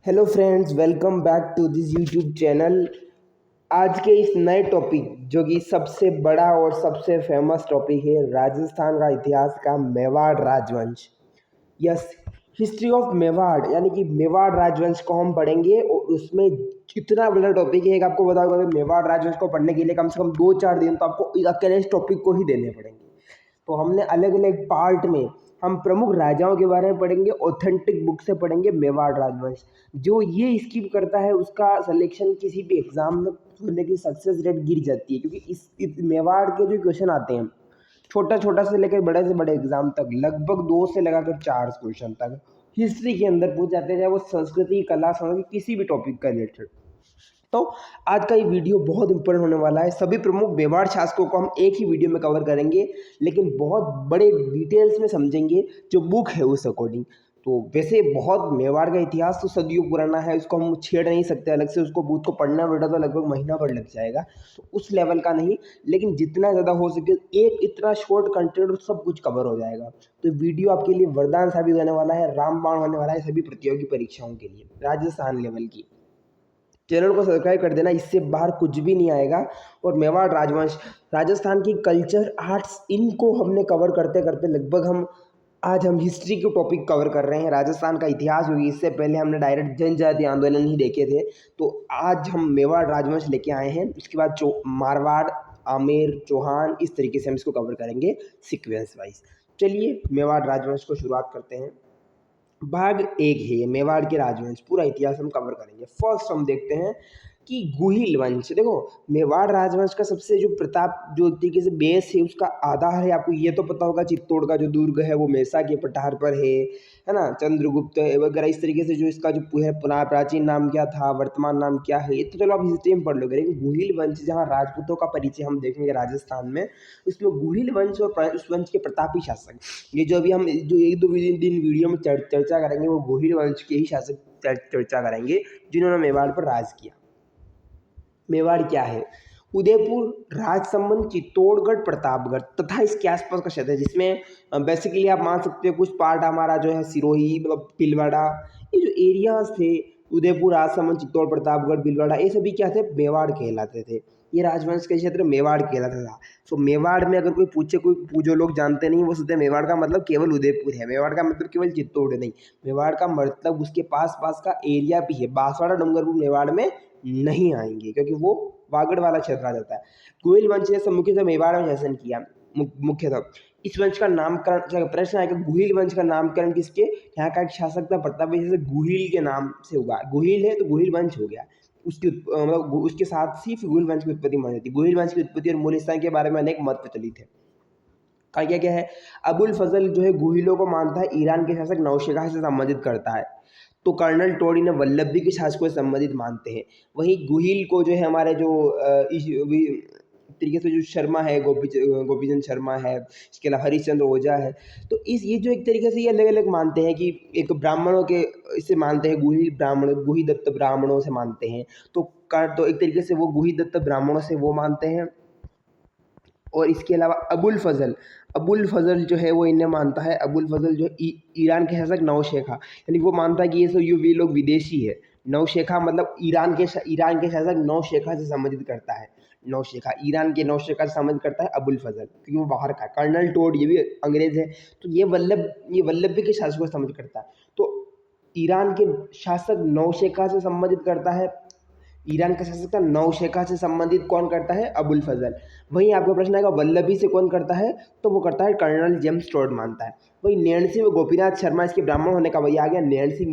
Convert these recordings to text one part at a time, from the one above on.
Hello friends, welcome back to this YouTube channel. आज के इस नए टॉपिक जो कि सबसे बड़ा और सबसे फेमस टॉपिक है, राजस्थान का इतिहास का मेवाड़ राजवंश। यस, हिस्ट्री ऑफ मेवाड़, यानी कि मेवाड़ राजवंश को हम पढ़ेंगे। और उसमें इतना बड़ा टॉपिक है कि आपको बताऊंगा कि मेवाड़ राजवंश को पढ़ने के लिए कम से कम 2-4 दिन तो आपको अकेले इस टॉपिक को ही देने पड़ेंगे। तो हमने अलग अलग पार्ट में हम प्रमुख राजाओं के बारे में पढ़ेंगे, ऑथेंटिक बुक से पढ़ेंगे मेवाड़ राजवंश। जो ये स्किप करता है उसका सिलेक्शन किसी भी एग्जाम में होने की सक्सेस रेट गिर जाती है, क्योंकि इस मेवाड़ के जो क्वेश्चन आते हैं छोटा छोटा से लेकर बड़े से बड़े एग्जाम तक, लगभग 2 से लगाकर 4 क्वेश्चन तक हिस्ट्री के अंदर पूछ जाते हैं, चाहे वो संस्कृति, कला, संस्कृति, किसी भी टॉपिक का रिलेटेड। तो आज का ये वीडियो बहुत इंपॉर्टेंट होने वाला है। सभी प्रमुख मेवाड़ शासकों को हम एक ही वीडियो में कवर करेंगे, लेकिन बहुत बड़े डिटेल्स में समझेंगे जो बुक है उस अकॉर्डिंग। तो वैसे बहुत मेवाड़ का इतिहास तो सदियों पुराना है, उसको हम छेड़ नहीं सकते अलग से। उसको पढ़ना बेटा तो लगभग महीना भर लग जाएगा, तो उस लेवल का नहीं, लेकिन जितना ज़्यादा हो सके एक इतना शॉर्ट कंटेंट सब कुछ कवर हो जाएगा। तो वीडियो आपके लिए वरदान साबित होने वाला है, रामबाण होने वाला है सभी प्रतियोगी परीक्षाओं के लिए, राजस्थान लेवल की। चैनल को सब्सक्राइब कर देना, इससे बाहर कुछ भी नहीं आएगा। और मेवाड़ राजवंश, राजस्थान की कल्चर, आर्ट्स, इनको हमने कवर करते करते लगभग आज हम हिस्ट्री के टॉपिक कवर कर रहे हैं। राजस्थान का इतिहास होगी, इससे पहले हमने डायरेक्ट जनजाति आंदोलन ही देखे थे। तो आज हम मेवाड़ राजवंश लेके आए हैं। उसके बाद मारवाड़, आमेर, चौहान, इस तरीके से हम इसको कवर करेंगे सीक्वेंस वाइज। चलिए मेवाड़ राजवंश को शुरुआत करते हैं। भाग 1 है ये मेवाड़ के राजवंश, पूरा इतिहास हम कवर करेंगे। फर्स्ट हम देखते हैं कि गुहिल वंश। देखो, मेवाड़ राजवंश का सबसे जो प्रताप, जो एक तरीके से बेस है, उसका आधार है। आपको ये तो पता होगा चित्तौड़ का जो दुर्ग है वो मेसा के पठार पर है ना, चंद्रगुप्त वगैरह, इस तरीके से जो इसका जो है पुनः प्राचीन नाम क्या था, वर्तमान नाम क्या है, ये तो चलो आप हिस्ट्री में पढ़ लोगे। लेकिन गुहिल वंश, जहाँ राजपूतों का परिचय हम देखेंगे राजस्थान में, इसमें गुहिल वंश और उस वंश के प्रतापी शासक, ये जो अभी हम जो 1-2 दिन वीडियो में चर्चा करेंगे, वो गुहिल वंश के ही शासक चर्चा करेंगे जिन्होंने मेवाड़ पर राज किया। मेवाड़ क्या है? उदयपुर, राजसमंद, चित्तौड़गढ़, प्रतापगढ़ तथा इसके आसपास का क्षेत्र है, जिसमें बेसिकली आप मान सकते हो कुछ पार्ट हमारा जो है सिरोही, मतलब भीलवाड़ा, ये जो एरियाज थे, उदयपुर, राजसमंद, चित्तौड़, प्रतापगढ़, भीलवाड़ा, ये सभी क्या थे? मेवाड़ कहलाते थे। ये राजवंश के क्षेत्र मेवाड़ कहलाता था। तो मेवाड़ में अगर कोई पूछे, कोई जो लोग जानते नहीं, वो सोचते हैं मेवाड़ का मतलब केवल उदयपुर है, मेवाड़ का मतलब केवल चित्तौड़ नहीं। मेवाड़ का मतलब उसके पास पास का एरिया भी है। बांसवाड़ा, डूंगरपुर मेवाड़ में नहीं आएंगे, क्योंकि वो वागड़ वाला क्षेत्र आ जाता है। गोहिल वंश ने मुख्यतः मेवाड़ में शासन किया। मुख्यतः इस वंश का नामकरण, प्रश्न आएगा गुहिल वंश का नामकरण किसके, यहाँ का एक शासक था प्रताप, जैसे गुहिल के नाम से हुआ। गुहिल है तो गुहिल वंश हो गया। उसकी मतलब उसके साथ सिर्फ गुहिल वंश की उत्पत्ति मानी जाती है। गुहिल वंश की उत्पत्ति और मूल स्थान के बारे में अनेक मत प्रचलित है। का क्या क्या है? अबुल फजल जो है गुहिलों को मानता है ईरान के शासक नौशेखा से संबंधित करता है। तो कर्नल टोडी ने वल्लभी के शासकों से संबंधित मानते हैं। वहीं गुहिल को जो है हमारे जो तरीके से जो शर्मा है, गोपीचंद शर्मा है, इसके अलावा हरिश्चंद्र ओझा है। तो ये जो एक तरीके से ये अलग अलग मानते हैं कि एक ब्राह्मणों के इसे मानते हैं, गुहिल ब्राह्मण, गुही दत्त ब्राह्मणों से मानते हैं। तो एक तरीके से वो गुही दत्त ब्राह्मणों से वो मानते हैं। और इसके अलावा अबुल फजल जो है वो इन्हें मानता है। अबुल फजल जो ईरान के शासक नौशेखा, यानी वो मानता है कि ये लोग विदेशी है। नौशेखा मतलब ईरान के शासक नौशेखा से संबंधित करता है। नौशेखा, ईरान के नौशेखा से संबंधित करता है अबुल फजल, क्योंकि वो बाहर का। कर्नल टोड, ये भी अंग्रेज है। तो ये वल्लभी के शासकों से संबंधित करता है। तो ईरान के शासक नौशेखा से संबंधित करता है। ईरान का शासक था नौशेखा से संबंधित कौन करता है? अबुल फजल। वहीं आपका प्रश्न आएगा वल्लभी से कौन करता है, तो वो करता है कर्नल जेम्स टोड मानता है। वहीं नैन्सी व गोपीनाथ शर्मा, इसके ब्राह्मण होने का वही आ गया, नैन्सी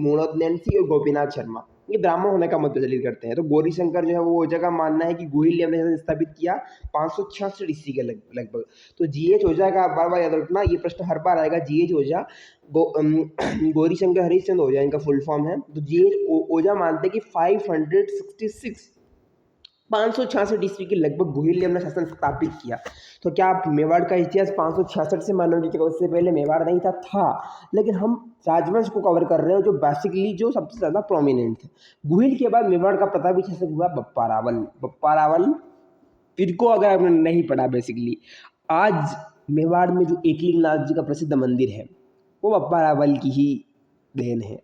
और गोपीनाथ शर्मा, ये ब्राह्मण होने का मत प्रचलित करते हैं। तो गौरी शंकर जो है वो जगह मानना है कि गुहिल ने अपने शासन स्थापित किया 566 ईस्वी के लगभग। तो जीएच ओझा का बार बार याद रखना, ये प्रश्न हर बार आएगा। जीएच ओझा, गौरी शंकर हरिश्चंद्र ओझा इनका फुल फॉर्म है। तो जीएच ओझा मानते हैं कि 566 ईस्वी के लगभग गुहिल ने अपना शासन स्थापित किया। तो क्या आप मेवाड़ का इतिहास 566 से मानोगे कि उससे पहले मेवाड़ नहीं था? लेकिन हम राजवंश को कवर कर रहे हैं जो बेसिकली जो सबसे ज़्यादा प्रोमिनेंट थे। गुहिल के बाद मेवाड़ का प्रतापी शासक हुआ बप्पा रावल। इनको अगर आपने नहीं पढ़ा, बेसिकली आज मेवाड़ में जो एकलिंगनाथ जी का प्रसिद्ध मंदिर है वो बप्पा रावल की ही देन है।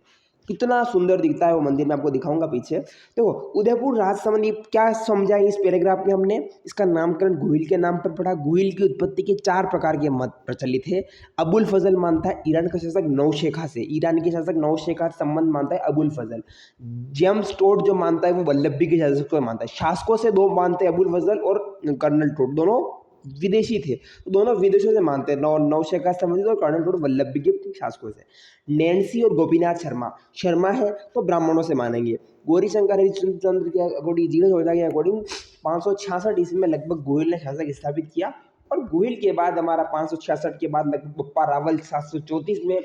कितना सुंदर दिखता है वो मंदिर, मैं आपको दिखाऊंगा पीछे। देखो उदयपुर राजसमंदी क्या समझा है इस पैराग्राफ में हमने, इसका नामकरण गुहिल के नाम पर पढ़ा। गुहिल की उत्पत्ति के 4 प्रकार के मत प्रचलित है। अबुल फजल मानता है ईरान का शासक नौशेखा से, ईरान के शासक नौशेखा से संबंध मानता है अबुल फजल। जेम्स टोड जो मानता है वो वल्लभी के शासक को मानता है। शासकों से 2 मानते हैं, अबुल फजल और कर्नल टोड, दोनों विदेशी थे, तो दोनों विदेशों से मानते हैं, नौशेखा संबंधित और कर्नल टोड वल्लभी के शासकों से। नैन्सी और गोपीनाथ शर्मा, शर्मा है तो ब्राह्मणों से मानेंगे। गौरीशंकर हरिश्चंद्र के अकॉर्डिंग, जीवन चोपड़ा के अकॉर्डिंग 566 ईस्वी में लगभग गोहिल ने शासक स्थापित किया, और गोहिल के बाद हमारा 566 के बाद लगभग बप्पा रावल 734 में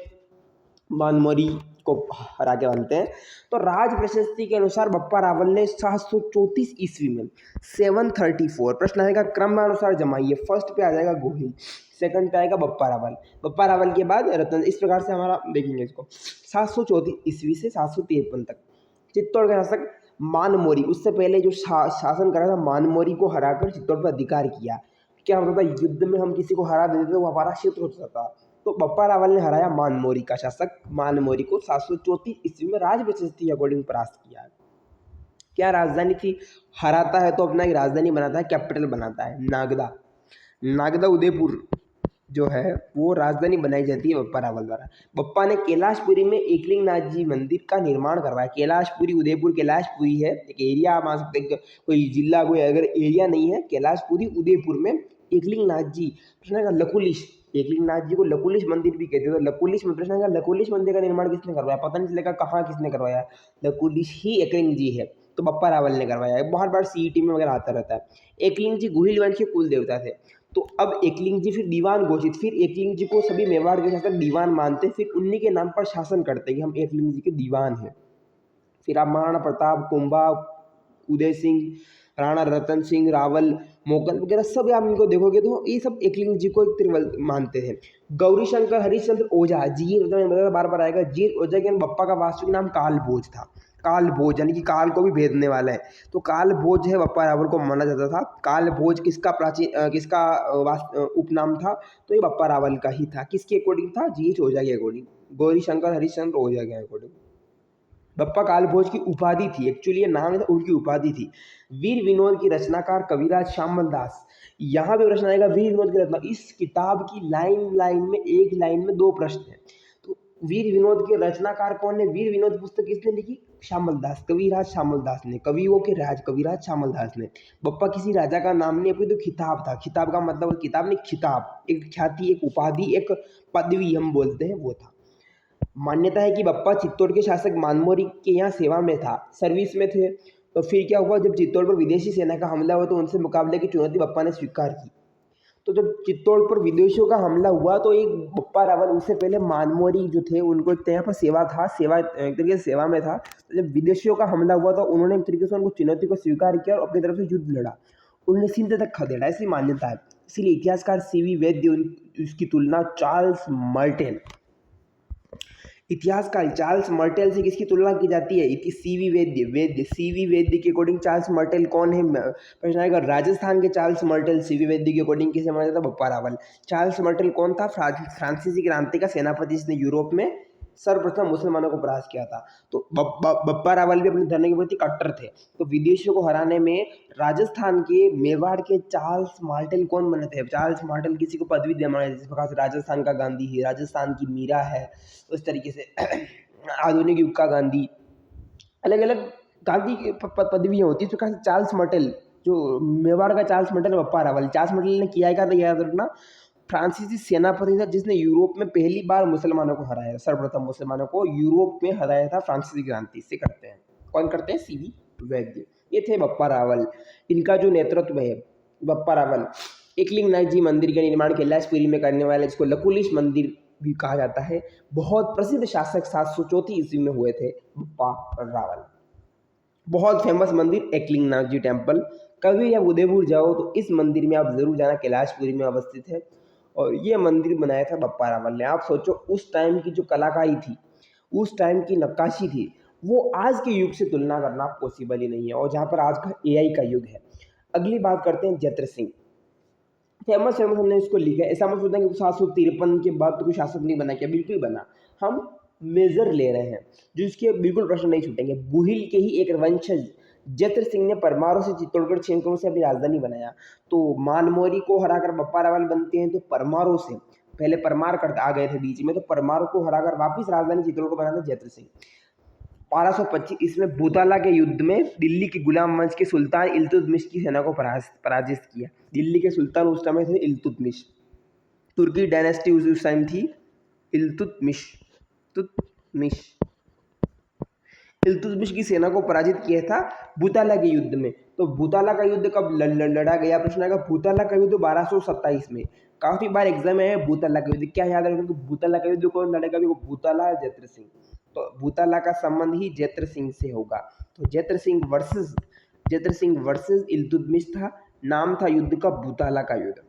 मानमोरी को हरा के बनते हैं। तो राज प्रशस्ति के अनुसार बप्पा रावल ने 734 ईस्वी में 734, प्रश्न आएगा क्रमानुसार जमाइए, फर्स्ट पे आ जाएगा गोहिल, सेकंड पे आएगा बप्पा रावल, बप्पा रावल के बाद रतन, इस प्रकार से हमारा देखेंगे इसको। 734 ईस्वी से 753 तक चित्तौड़ का शासक मानमोरी, उससे पहले जो शासन कर रहा था मानमोरी को हराकर चित्तौड़ पर अधिकार किया। क्या होता था, युद्ध में हम किसी को हरा देते तो वो हमारा क्षेत्र हो जाता था, तो बप्पा रावल ने हराया मानमोरी का शासक, मानमोरी को 734 ईस्वी में राज प्रशस्ति के अकॉर्डिंग परास्त किया। क्या राजधानी थी, हराता है तो अपना एक राजधानी बनाता है, कैपिटल बनाता है, नागदा। नागदा उदयपुर जो है वो राजधानी बनाई जाती है बप्पा रावल द्वारा। बप्पा ने कैलाशपुरी में एकलिंगनाथ जी मंदिर का निर्माण करवाया। कैलाशपुरी, उदयपुर कैलाशपुरी है, एक एरिया आप मान सकते हैं, कोई जिला कोई अगर एरिया नहीं है, कैलाशपुरी उदयपुर में एकलिंगनाथ जी, प्रश्न का लकुलिश, एकलिंगनाथ जी को लकुलिश मंदिर भी कहते हैं, तो लकुलिश में प्रश्न का लकुलिश मंदिर का निर्माण किसने करवाया, पता नहीं चलेगा कहाँ किसने करवाया, लकुलिश ही एकलिंग जी है, तो बप्पा रावल ने करवाया है। बहुत बार सीईटी में वगैरह आता रहता है। एकलिंग जी गुहिल वंश के कुल देवता थे। तो अब एकलिंग जी फिर दीवान घोषित, फिर एकलिंग जी को सभी मेवाड़ के शासक दीवान मानते, फिर उन्हीं के नाम पर शासन करते कि हम एकलिंग जी के दीवान हैं। फिर आप महाराणा प्रताप, कुंभा, उदय सिंह, राणा रतन सिंह, रावल, मोगल वगैरह सब आप इनको देखोगे तो ये सब एकलिंग जी को एक तिरवल मानते थे। गौरीशंकर हरिश्चंद्र ओझा, जी बार बार आएगा, जी ओझा के बप्पा का वास्तविक नाम काल भोज था। काल भोज यानी कि काल को भी भेदने वाला है, तो काल भोज है बप्पा रावल को माना जाता था। काल भोज किसका प्राचीन किसका उपनाम था, तो ये बप्पा रावल का ही था। किसके अकॉर्डिंग था, जी ओझा के अकॉर्डिंग, गौरीशंकर हरिश्चंद्र ओझा के अकॉर्डिंग। बप्पा कालभोज की उपाधि थी, एक्चुअली ये नाम नहीं था, उनकी उपाधि थी। वीर विनोद की रचनाकार कविराज श्यामल दास, यहाँ पे प्रश्न आएगा वीर विनोद की रचना, इस किताब की लाइन लाइन में, एक लाइन में 2 प्रश्न है। तो वीर विनोद के रचनाकार कौन है, वीर विनोद पुस्तक किसने लिखी, श्यामल दास, कविराज श्यामल दास ने, कवियों के राज कविराज श्यामल दास ने। बप्पा किसी राजा का नाम नहीं, अपनी तो खिताब था, खिताब का मतलब किताब नहीं, खिताब एक ख्याति, एक उपाधि, एक पदवी हम बोलते हैं, वो था। मान्यता है कि बप्पा चित्तौड़ के शासक मानमोरी के यहाँ सेवा में था, सर्विस में थे। तो फिर क्या हुआ, जब चित्तौड़ पर विदेशी सेना का हमला हुआ तो उनसे मुकाबले की चुनौती बप्पा ने स्वीकार की। तो जब चित्तौड़ पर विदेशियों का हमला हुआ तो एक बप्पा रावल, उससे पहले मानमोरी जो थे उनको एक यहाँ पर सेवा था, सेवा एक तरीके से सेवा में था। तो जब विदेशियों का हमला हुआ तो उन्होंने एक तरीके से उनको चुनौती को स्वीकार किया और अपनी तरफ से युद्ध लड़ा, उन्होंने सिंध तक खदेड़ा, ऐसी मान्यता है। इसीलिए इतिहासकार सीवी वैद्य उसकी तुलना चार्ल्स मार्टेल, इतिहासकार चार्ल्स मार्टेल से किसकी तुलना की जाती है, सीवी वैद्य सीवी वैद्य के अकॉर्डिंग चार्ल्स मार्टेल कौन है, प्रश्न आएगा। राजस्थान के चार्ल्स मार्टेल सीवी वैद्य के अकॉर्डिंग किसे माना जाता है, बप्पा रावल। चार्ल्स मार्टेल कौन था, फ्रांसीसी क्रांति का सेनापति जिसने यूरोप में सर्वप्रथम मुसलमानों को परास्त किया था। तो बप्पा रावल भी अपने धर्म के प्रति कट्टर थे। तो विदेशियों को हराने में राजस्थान के मेवाड़ के चार्ल्स मार्टेल कौन बने थे, चार्ल्स मार्टेल किसी को पदवी दिया, जिस प्रकार से राजस्थान का गांधी है, राजस्थान की मीरा है, उस तरीके से आधुनिक युग का गांधी, अलग अलग गांधी की पदवियाँ होती है। इस प्रकार से चार्ल्स मार्टेल जो मेवाड़ का Charles Martel, Bappa Rawal. Charles Martel ने किया क्या था, याद रखना, फ्रांसीसी सेनापति था जिसने यूरोप में पहली बार मुसलमानों को हराया, सर्वप्रथम मुसलमानों को यूरोप में हराया था फ्रांसीसी क्रांति से। करते हैं कौन करते हैं, सीवी वैद्य। ये थे बप्पा रावल, इनका जो नेतृत्व है बप्पा रावल एकलिंगनाथ जी मंदिर का निर्माण कैलाशपुरी में करने वाले, जिसको लकुलिश मंदिर भी कहा जाता है, बहुत प्रसिद्ध शासक 734 ईस्वी में हुए थे बप्पा रावल। बहुत फेमस मंदिर एकलिंगनाथ जी टेम्पल, कभी आप उदयपुर जाओ तो इस मंदिर में आप जरूर जाना, कैलाशपुरी में अवस्थित है। और ये मंदिर बनाया था बप्पा रावल ने। आप सोचो उस टाइम की जो कलाकारी थी, उस टाइम की नक्काशी थी, वो आज के युग से तुलना करना पॉसिबल ही नहीं है, और जहाँ पर आज का एआई का युग है। अगली बात करते हैं जत्र सिंह, फेमस फेमस हमने इसको लिखा है। ऐसा मत सोचना कि 753 के बाद तो कोई शासक नहीं बना, क्या, बिल्कुल बना। हम मेजर ले रहे हैं, जो इसके बिल्कुल प्रश्न नहीं छूटेंगे। बुहिल के ही एक वंशज जत्र सिंह ने परमारों से चित्तौड़गढ़ क्षेत्रों से अपनी राजधानी बनाया। तो मानमोरी को हराकर बप्पा रावल बनते हैं, तो परमारों से पहले परमार करते आ गए थे बीच में, तो परमारों को हराकर वापिस राजधानी चित्तौड़गढ़ को बनाया जत्र सिंह। 1225 इसमें भूताला के युद्ध में दिल्ली के गुलाम वंश के सुल्तान इल्तुतमिश की सेना को पराजित किया। दिल्ली के सुल्तान उस समय थे इल्तुतमिश, तुर्की डायनेस्टी उस टाइम थी इल्तुतमिश तुतमिश इल्तुतमिश की सेना को पराजित किया था भूताला के युद्ध में। तो भूताला का युद्ध कब लड़ा गया, प्रश्न आएगा भूताला का युद्ध 1227 में। काफी बार एग्जाम में है भूताला का युद्ध, क्या याद रखना, भूताला का युद्ध कौन लड़ेगा, भूताला जत्र सिंह। तो भूताला का संबंध ही जत्र सिंह से होगा। तो जत्र सिंह वर्सेस इल्तुतमिश था, नाम था युद्ध का भूताला का युद्ध।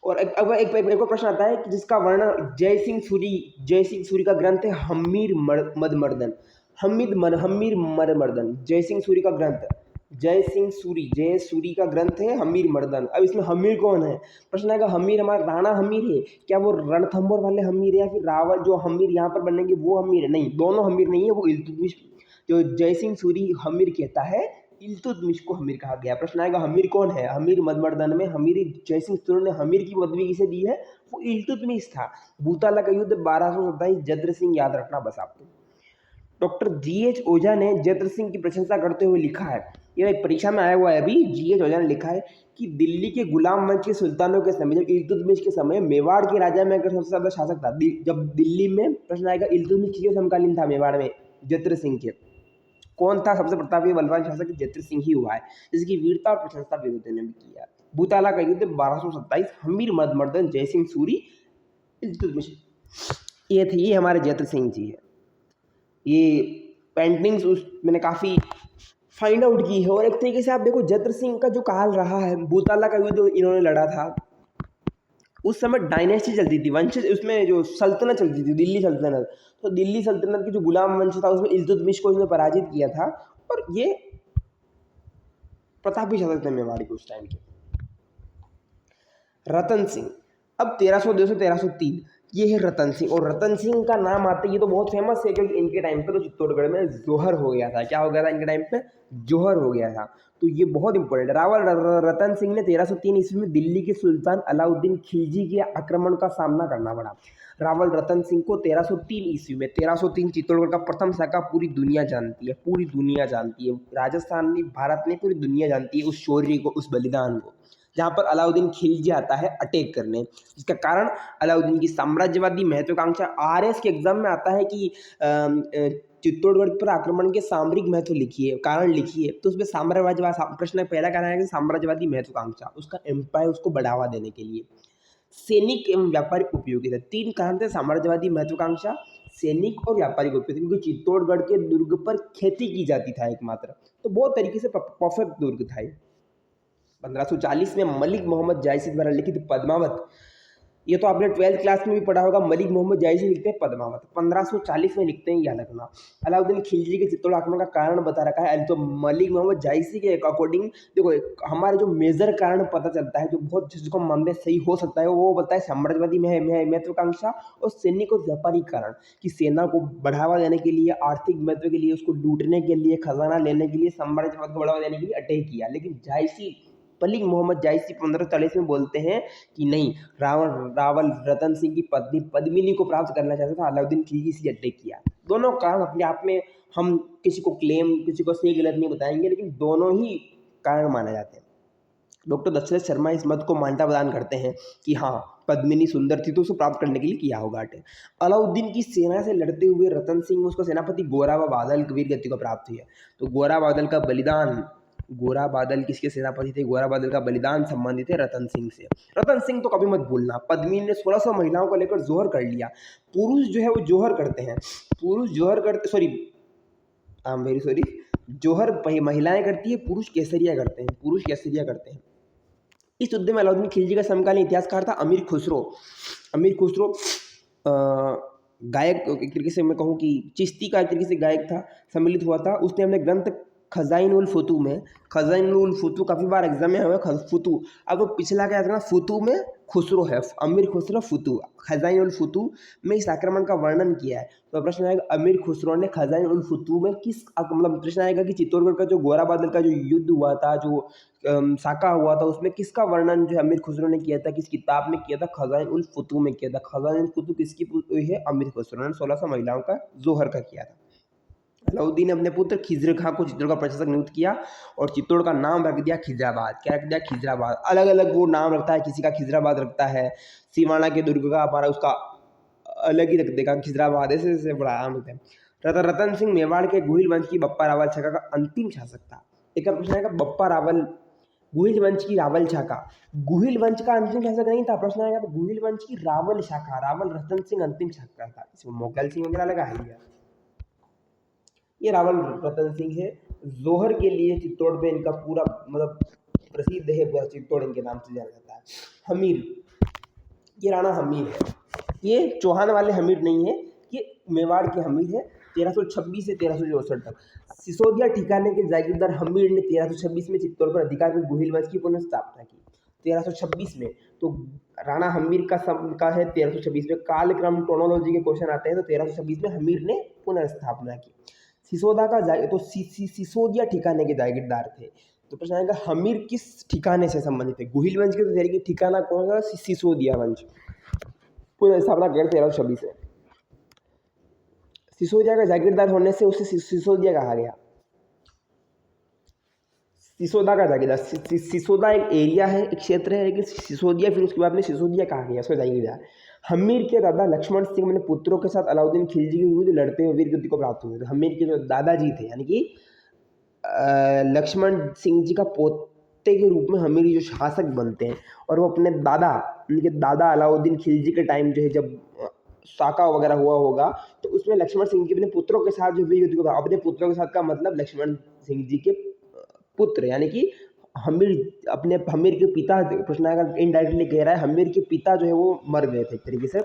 और अब एक और प्रश्न आता है कि जिसका वर्णन जय सिंह सूरी का ग्रंथ है हम्मीर मदमर्दन। जय सिंह सूरी का ग्रंथ, जय सूरी का ग्रंथ है हमीर मर्दन। अब इसमें हमीर कौन है, प्रश्न आएगा हमीर हमारा राणा हमीर है क्या, वो रणथंभौर वाले हमीर है, या फिर रावल जो हमीर यहाँ पर बनेंगे वो हमीर है, नहीं दोनों हमीर नहीं है, वो इल्तुतमिश जो जय सिंह सूरी हमीर कहता है, इल्तुतमिश को हमीर कहा गया। प्रश्न आएगा हमीर कौन है, हमीर मदमर्दन में हमीर जय सिंह सूरी ने हमीर की पदवी किसे दी है, वो इल्तुतमिश था। भूताला का युद्ध 1227 जत्र सिंह याद रखना बस आपको। डॉक्टर GH ओझा ने जत्र सिंह की प्रशंसा करते हुए लिखा है, ये परीक्षा में आया हुआ है अभी, GH ओझा ने लिखा है कि दिल्ली के गुलाम वंश के सुल्तानों के समय, जब इल्तुतमिश के समय मेवाड़ के राजा में अगर सबसे ज्यादा शासक था, जब दिल्ली में, प्रश्न आएगा इल्तुतमिश के समकालीन था मेवाड़ में जत्र सिंह के, कौन था सबसे प्रतापी बलवान शासक, जत्र सिंह ही हुआ है, जिसकी वीरता और प्रशंसा विरोधियों ने भी किया। भूताला का युद्ध 1227 हमीर मदमर्दन जय सिंह सूरी इल्तुतमिश, ये हमारे जत्र सिंह जी है। ये पेंटिंग्स मैंने काफ़ी फाइंड आउट की है। और एक तरीके से आप देखो जत्र सिंह का जो काल रहा है, भूताला का युद्ध इन्होंने लड़ा था, उस समय डायनेस्टी चलती थी, वंश, उसमें जो सल्तनत चलती थी दिल्ली सल्तनत, तो दिल्ली सल्तनत की जो गुलाम वंश था उसमें इल्तुतमिश को इन्होंने पराजित किया था, और ये प्रतापी शासक थे मेवाड़ के उस टाइम के। रतन सिंह, अब 1302 से 1303 ये है रतन सिंह। और रतन सिंह का नाम आते ही ये तो बहुत फेमस है, क्योंकि इनके टाइम पे तो चित्तौड़गढ़ में जोहर हो गया था। क्या हो गया था इनके टाइम पे, जोहर हो गया था, तो ये बहुत इंपॉर्टेंट है। रावल रतन सिंह ने 1303 ईस्वी में दिल्ली के सुल्तान अलाउद्दीन खिलजी के आक्रमण का सामना करना पड़ा। रावल रतन सिंह को 1303 ईस्वी में, 1303 चित्तौड़गढ़ का प्रथम शाखा पूरी दुनिया जानती है, पूरी दुनिया जानती है, राजस्थान ने, भारत ने, पूरी दुनिया जानती है उस शौर्य को, उस बलिदान को, जहाँ पर अलाउद्दीन खिलजी आता है अटैक करने। इसका कारण अलाउद्दीन की साम्राज्यवादी महत्वाकांक्षा। RS के एग्जाम में आता है कि चित्तौड़गढ़ पर आक्रमण के सामरिक महत्व लिखिए, कारण लिखिए, तो उसमें साम्राज्यवाद प्रश्न पहला कारण है कि साम्राज्यवादी महत्वाकांक्षा, उसका एम्पायर, उसको बढ़ावा देने के लिए। सैनिक एवं व्यापारिक उपयोगिता, 3 कारण थे, साम्राज्यवादी महत्वाकांक्षा, सैनिक और व्यापारिक उपयोगिता, क्योंकि चित्तौड़गढ़ के दुर्ग पर खेती की जाती था एकमात्र, तो बहुत तरीके से परफेक्ट दुर्ग था ये। 1540 में मलिक मोहम्मद जायसी द्वारा लिखित पद्मावत, ये तो आपने 12th क्लास में भी पढ़ा होगा, मलिक मोहम्मद जायसी लिखते हैं पद्मावत, 1540 में लिखते हैं, याद रखना। अलाउद्दीन खिलजी के चित्तौड़ आक्रमण का कारण बता रखा है, तो मलिक मोहम्मद जायसी के अकॉर्डिंग देखो, हमारे जो मेजर कारण पता चलता है, जो बहुत जिसको मानने सही हो सकता है, वो बताए साम्राज्यवादी महत्वाकांक्षा और सैनिक और व्यापारिक कारण, कि सेना को बढ़ावा देने के लिए, आर्थिक महत्व के लिए, उसको लूटने के लिए, खजाना लेने के लिए, साम्राज्यवाद को बढ़ावा देने के लिए अटैक किया। लेकिन जायसी, मलिक मोहम्मद जायसी 1540 में बोलते हैं कि नहीं, रावल रतन सिंह की पत्नी पद्मिनी को प्राप्त करना चाहता था, अलाउद्दीन खिलजी से अटैक किया। दोनों कारण अपने आप में, हम किसी को क्लेम, किसी को सही गलत नहीं बताएंगे, लेकिन दोनों ही कारण माने जाते हैं। डॉक्टर दशरथ शर्मा इस मत को मान्यता प्रदान करते हैं कि हाँ, पद्मिनी सुंदर थी तो उसको प्राप्त करने के लिए किया होगा अटैक। अलाउद्दीन की सेना से लड़ते हुए रतन सिंह, उसको सेनापति गोरा बादल वीर गति को प्राप्त हुई है। तो गोरा बादल का बलिदान, गोरा बादल किसके सेनापति थे, गोरा बादल का बलिदान संबंधित है रतन सिंह से। रतन सिंह तो कभी मत भूलना, पद्मिनी ने 1600 महिलाओं को लेकर जोहर कर लिया। पुरुष जो है वो जोहर करते हैं, पुरुष जोहर करते, जोहर महिलाएं करती है, पुरुष केसरिया करते हैं, पुरुष केसरिया करते हैं। इस युद्ध में अलाउद्दीन खिलजी का समकालीन इतिहासकार था अमीर खुसरो। अमीर खुसरो गायक, एक तरीके से मैं कहूँ कि चिश्ती का एक तरीके से गायक था, सम्मिलित हुआ था। उसने अपने ग्रंथ खजाइन उल फुतू में, खजाइन उल फुतू काफ़ी बार एग्जाम में हुआ फुतू। अब वो पिछला क्या था, फुतू में खुसरो है, अमीर खुसरो फुतू, खजाइन उल फुतू में इस आक्रमण का वर्णन किया है। तो प्रश्न आएगा अमीर खुसरो ने खजाइन उल फुतू में किस, मतलब प्रश्न आएगा कि चित्तौड़गढ़ का जो गोरा बादल का जो युद्ध हुआ था, जो साका हुआ था, उसमें किसका वर्णन जो है अमीर खुसरो ने किया था, किस किताब में किया था, खजाइन उल फुतू में किया था। खजाइन उल फुतू किसकी हुई है, अमीर खुसरो ने 1600 महिलाओं का जोहर का किया था। अलाउद्दीन ने अपने पुत्र खिजर खां को चित्तौड़ का प्रशासक नियुक्त किया और चित्तौड़ का नाम रख दिया खिजराबाद। क्या रख दिया, खिजराबाद। अलग अलग वो नाम रखता है, किसी का खिजराबाद रखता है, सिवाना के दुर्ग का हमारा उसका अलग ही रख देगा खिजराबाद, ऐसे ऐसे बड़ा आम होता है। रतन सिंह मेवाड़ के गुहिल वंश की बप्पा रावल शाखा का अंतिम शासक था। एक प्रश्न आएगा बप्पा रावल, गुहिल वंश की रावल शाखा, गुहिल वंश का अंतिम शासक नहीं था। प्रश्न आएगा तो गुहिल वंश की रावल शाखा, रावल रतन सिंह अंतिम शासक था। इसमें मोगल सिंह वगैरह लगा है, ये रावल रतन सिंह है। जोहर के लिए चित्तौड़ में इनका पूरा मतलब प्रसिद्ध है, पूरा चित्तौड़ इनके नाम से जाना जाता है। हमीर, ये राणा हमीर है, ये चौहान वाले हमीर नहीं है, ये मेवाड़ के हमीर है। 1326 से 1364 तक सिसोदिया ठिकाने के जागीरदार हमीर ने 1326 में चित्तौड़ पर अधिकार में गुहिल वंश की पुनर्स्थापना की। 1326 में तो राणा हमीर का है 1326 में। कालक्रम टोनोलॉजी के क्वेश्चन आते हैं तो 1326 में हमीर ने पुनर्स्थापना की। सिसोदा का तो सिसोदिया ठिकाने के जागीरदार थे। तो प्रश्न आएगा हमीर किस ठिकाने से संबंधित है, गुहिल वंश के तो ठिकाना कौन सा, सिसोदिया वंश, पुनर्स्थापना कर 1326 में। सिसोदिया का जागीरदार होने से उसे सिसोदिया कहा गया। सिसोदा का जागीरदार, सिसोदा एक एरिया है, एक क्षेत्र है, लेकिन सिसोदिया फिर उसके बाद में सिसोदिया कहा गया उसका जागीरदार। हमीर के दादा लक्ष्मण सिंह अपने पुत्रों के साथ अलाउद्दीन खिलजी के विरुद्ध लड़ते हुए वीर गति को प्राप्त हुए थे। हमीर के जो दादाजी थे, यानी कि लक्ष्मण सिंह जी का पोते के रूप में हमीर जो शासक बनते हैं, और वो अपने दादा, उनके दादा अलाउद्दीन खिलजी के टाइम जो है जब साका वगैरह हुआ होगा, तो उसमें लक्ष्मण सिंह जी अपने पुत्रों के साथ जो वीर गति को, अपने पुत्रों के साथ का मतलब लक्ष्मण सिंह जी के पुत्र, यानी कि हमीर, अपने हमीर के पिता, प्रश्न अगर इनडायरेक्टली कह रहा है हमीर के पिता जो है वो मर गए थे एक तरीके से,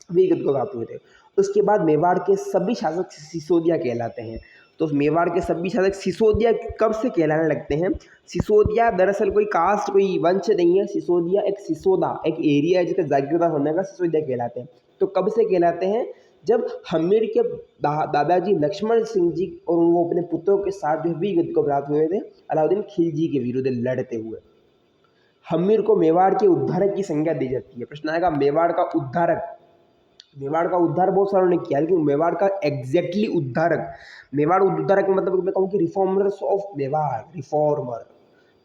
वीर गति को प्राप्त हुए थे। उसके बाद मेवाड़ के सभी शासक सिसोदिया कहलाते हैं। तो मेवाड़ के सभी शासक सिसोदिया कब से कहलाने लगते हैं? सिसोदिया दरअसल कोई कास्ट, कोई वंश नहीं है। सिसोदिया एक सिसोदा, एक एरिया है जिसका जागीरदार होने का सिसोदिया कहलाते हैं। तो कब से कहलाते हैं? जब हमीर के दादाजी लक्ष्मण सिंह जी और वो अपने पुत्रों के साथ जो वीर गति को प्राप्त हुए थे अलाउद्दीन खिलजी के विरुद्ध लड़ते हुए। हमीर को मेवाड़ के उद्धारक की संज्ञा दी जाती है। प्रश्न आएगा मेवाड़ का उद्धारक, मेवाड़ का उद्धार बहुत सारों ने किया, लेकिन मेवाड़ का एग्जैक्टली उद्धारक, मेवाड़ उद्धारक मतलब मैं कहूँ कि रिफॉर्मर्स ऑफ मेवाड़, रिफॉर्मर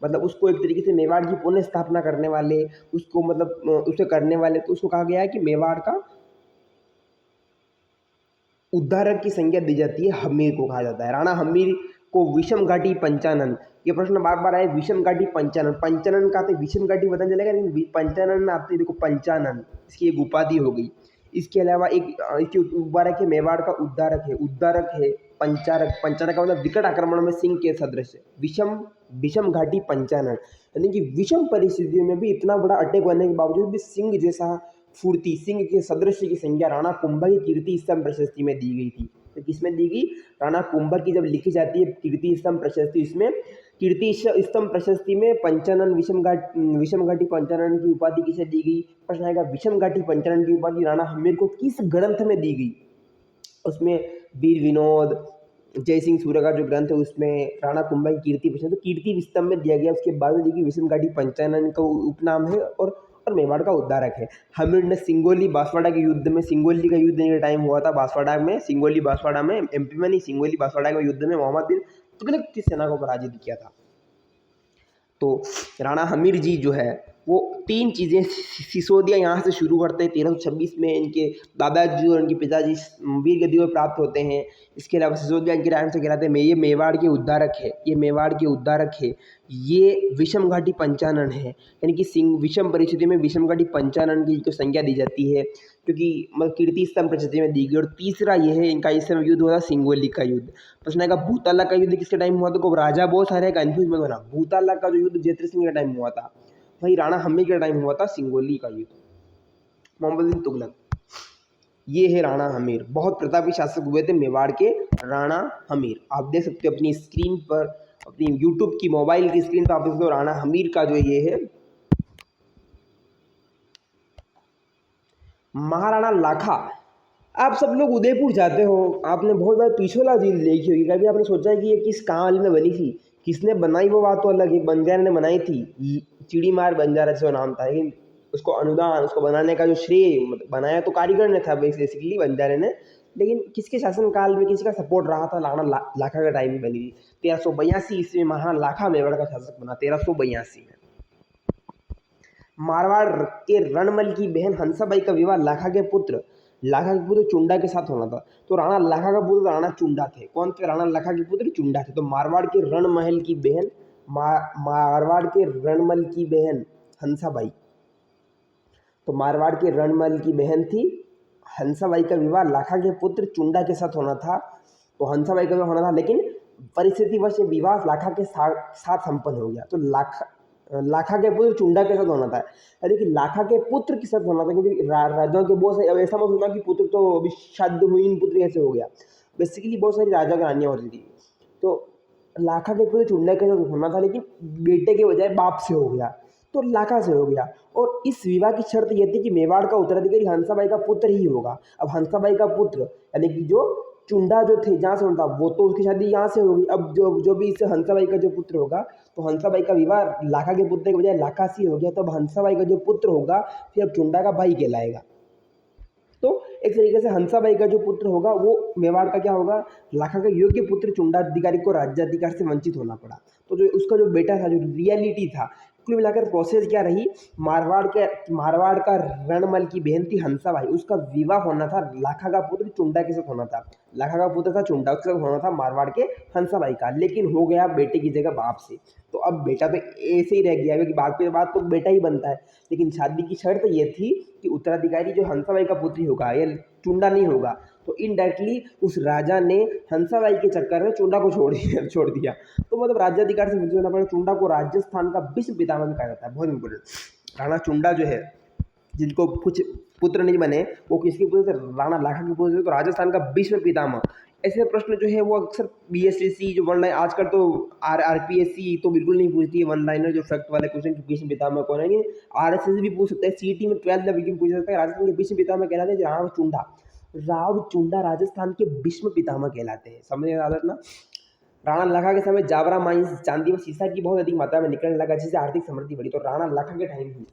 मतलब उसको एक तरीके से मेवाड़ की पुनः स्थापना करने वाले, उसको मतलब उसे करने वाले, तो उसको कहा गया है कि मेवाड़ का उद्धारक की संज्ञा दी जाती है, हमीर को कहा जाता है। राणा हमीर को विषम घाटी पंचानन, ये प्रश्न बार बार आए, विषम घाटी पंचानन, पंचानन का तो विषम घाटी पता चलेगा, लेकिन पंचानन आते देखो, पंचानन इसकी एक उपाधि हो गई। इसके अलावा एक इसकी उपाधि है मेवाड़ का उद्धारक है, उद्धारक है पंचारक, पंचारक का मतलब विकट आक्रमण में सिंह के सदृश, विषम घाटी पंचानन, यानी कि विषम परिस्थितियों में भी इतना बड़ा अटैक होने के बावजूद भी सिंह जैसा फूर्ति, सिंह के सदृश्य की संज्ञा राणा कुंभा की कीर्ति स्तंभ प्रशस्ति में दी गई थी। तो किसमें दी गई? राणा कुंभा की जब लिखी जाती है कीर्ति स्तंभ प्रशस्ति, इसमें कीर्ति स्तंभ प्रशस्ति में पंचानन विषम घाटी पंचानन की उपाधि किसे दी गई? प्रश्न आएगा विषम घाटी पंचानन की उपाधि राणा हमीर को किस ग्रंथ में दी गई? उसमें वीर विनोद, जय सिंह सूर्य का जो ग्रंथ है उसमें राणा कुंभा की कीर्ति प्रशस्ति, तो कीर्ति स्तंभ में दिया गया। उसके बाद में देखिए विषम घाटी पंचानन का उपनाम है और मेवाड़ का उद्धारक है। हमीर ने सिंगोली बांसवाड़ा के युद्ध में, सिंगोली का युद्ध के टाइम हुआ था बांसवाड़ा में, सिंगोली बांसवाड़ा में, एमपी में नहीं, सिंगोली बांसवाड़ा के युद्ध में मोहम्मद बिन तुगलक की सेना को पराजित किया था। तो राणा हमीर जी जो है वो तीन चीज़ें, सिसोदिया यहाँ से शुरू करते हैं, 1326 में इनके दादाजी और इनके पिताजी वीर गति को प्राप्त होते हैं। इसके अलावा सिसोदिया इनके नाम से कहलाते हैं। ये मेवाड़ के उद्धारक है, ये मेवाड़ के उद्धारक है। ये विषम घाटी पंचानन है, यानी कि सिंह विषम परिस्थिति में विषम घाटी पंचानन की जो संज्ञा दी जाती है, क्योंकि मतलब कीर्ति स्तंभ प्रशस्ति में दी गई। और तीसरा ये है, इनका इस समय युद्ध हुआ था सिंगोली का युद्ध। प्रश्न आएगा भूताला का युद्ध किसके टाइम हुआ था? तो राजा बहुत सारे कंफ्यूज मत होना, भूताला का जो युद्ध जयद्रथ सिंह के टाइम हुआ था, वही राणा हमीर के टाइम हुआ था सिंगोली का युद्ध, मोहम्मद बिन तुगलक। ये है राणा हमीर, बहुत प्रतापी शासक हुए थे मेवाड़ के राणा हमीर। आप देख सकते हो अपनी स्क्रीन पर, अपनी यूट्यूब की मोबाइल की स्क्रीन पर आप देख सकते हो राणा हमीर का जो ये है। महाराणा लाखा, आप सब लोग उदयपुर जाते हो, आपने बहुत बार पिछोला झील देखी होगी, कभी आपने सोचा है कि ये किस काल में बनी थी, किसने बनाई, वो बात तो अलग है, बंजारे ने बनाई थी, चिड़ी मार बंजारा जो नाम था, लेकिन उसको अनुदान, उसको बनाने का जो श्रेय, मतलब बनाया तो कारीगर ने था बेसिकली बंजारे ने, लेकिन किसके शासनकाल में किसका सपोर्ट रहा था, राणा लाखा का टाइम में बनी थी। 1382 ईस्वी में महाराणा लाखा मेवाड़ का शासक बना, 1382 में। मारवाड़ के रणमल की बहन हंसाबाई का विवाह लाखा के पुत्र चुंडा के साथ होना था। तो राणा लाखा का पुत्र राणा चुंडा थे। कौन थे? राणा लाखा के पुत्र चुंडा थे। तो मारवाड़ के रणमहल की बहन, मारवाड़ के रणमल की बहन हंसाबाई, तो मारवाड़ के रणमल की बहन थी हंसाबाई का विवाह लाखा के पुत्र चुंडा के साथ होना था। तो हंसाबाई का विवाह होना था, लेकिन परिस्थितिवश ये विवाह लाखा के साथ संपन्न हो गया। तो लाखा के पुत्र चुंडा के साथ होना था, यानी कि लाखा के पुत्र के साथ होना था, क्योंकि राजाओं के बहुत सारे, अब ऐसा मत होना कि पुत्र तो अभी शादी हुई, पुत्र कैसे हो गया, बेसिकली बहुत सारी राजा की रानियां होती थी। तो लाखा के पुत्र चुंडा के साथ होना था, लेकिन बेटे के बजाय बाप से हो गया, तो लाखा से हो गया। और इस विवाह की शर्त यह थी कि मेवाड़ का उत्तराधिकारी हंसाबाई का पुत्र ही होगा। अब हंसाबाई का पुत्र यानी कि जो चुंडा जो थे, जहाँ से होता, वो तो उसकी शादी यहाँ से होगी। अब जो भी इससे हंसाबाई का जो पुत्र होगा, तो हंसाबाई का विवाह लाखा के पुत्र के बजाय लाखा से हो गया। तब हंसाबाई का जो पुत्र होगा फिर अब चुंडा का भाई कहलाएगा। तो एक तरीके से हंसाबाई का जो पुत्र होगा वो मेवाड़ का क्या होगा, लाखा का योग्य पुत्र चुंडाधिकारी को राज्याधिकार से वंचित होना पड़ा। तो जो उसका जो बेटा था, जो रियलिटी था, कुल मिलाकर प्रोसेस क्या रही, मारवाड़ का रणमल की बहन थी हंसाबाई, उसका विवाह होना था लाखा का पुत्र चुंडा के साथ होना था। लाखा का पुत्र था चुंडा, उसके साथ होना था मारवाड़ के हंसाबाई का, लेकिन हो गया बेटे की जगह बाप से। तो अब बेटा तो ऐसे ही रह गया, क्योंकि बाप के बाद तो बेटा ही बनता है, लेकिन शादी की शर्त ये थी कि उत्तराधिकारी जो हंसाबाई का पुत्र होगा, ये चुंडा नहीं होगा। तो इनडायरेक्टली उस राजा ने हंसाबाई के चक्कर में चुंडा को छोड़ दिया। तो मतलब राज्याधिकार से वंचित होना पड़ा। चुंडा को राजस्थान का विश्व पितामह भी कहा जाता है, बहुत इंपॉर्टेंट। राणा चुंडा जो है, जिनको कुछ पुत्र नहीं बने, वो किसके पुत्र थे? राणा लाखा के पुत्र थे। तो राजस्थान का विश्व पितामह, ऐसे प्रश्न जो है वो अक्सर बीएसएससी जो वन लाइन, आजकल तो आरपीएससी तो बिल्कुल नहीं पूछती है वन लाइनर जो फैक्ट वाले क्वेश्चन कि विश्व पितामह कौन है, लेकिन आरएसएस भी पूछ सकता है, सीटी में 12th लेवल की पूछ सकता है। राजस्थान के विश्व पितामह कहलाते हैं राव चुंडा राजस्थान के विश्व पितामह कहलाते हैं। समझ में आता है ना। राणा लाखा के समय जावरा माइंस, चांदी व सीसा की बहुत अधिक मात्रा में निकलने लगा, जिससे आर्थिक समृद्धि बढ़ी। तो राणा लाखा के टाइम ही